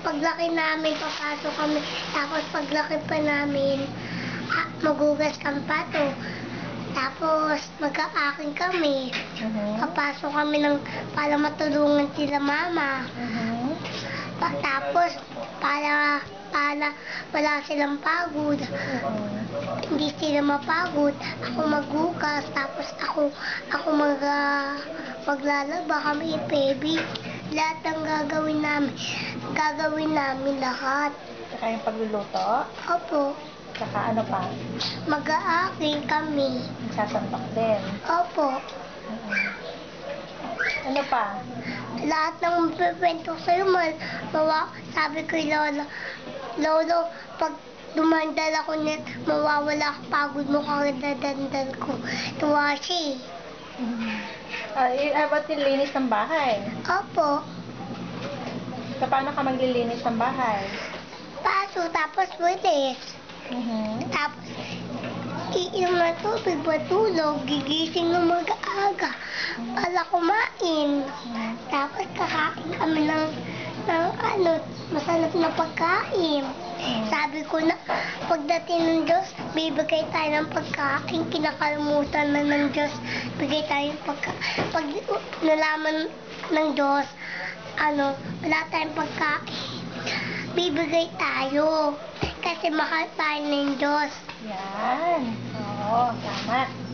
paglaki namin, papasok kami. Tapos paglaki pa namin, magugas kang pato. Tapos mag-aaking kami. Papasok kami para matulungan sila mama. Tapos para wala silang pagod. Hindi sila mapagod. Ako maghugas, tapos ako maglalaba kami, baby. Lahat ng gagawin namin lahat. Saka yung pagluluto? Opo. Saka ano pa? Mag-aaking kami. Sasantok din? Opo. Ano pa? Lahat ng pipento sa'yo, sabi ko Lolo, pag dumandal ako net, mawawala ka pagod mo kung dadandal ko. Tuwa siya About nilinis ng bahay? Opo. Paano ka maglilinis ng bahay? Paso, tapos wilis. Tapos, iinom ng tubig, matulog, gigising ng mag-aga, para kumain. Tapos, kakain kami ng masarap na pagkain. Sabi ko na, pagdating ng Diyos, bibigay tayo ng pagkain. Kinakalimutan na ng Diyos, bigay tayo ng pagkain. Pag nalaman ng Diyos, wala tayong pagkain, bibigay tayo. Kasi mahal tayo ng Diyos. Yan. Oo, tama.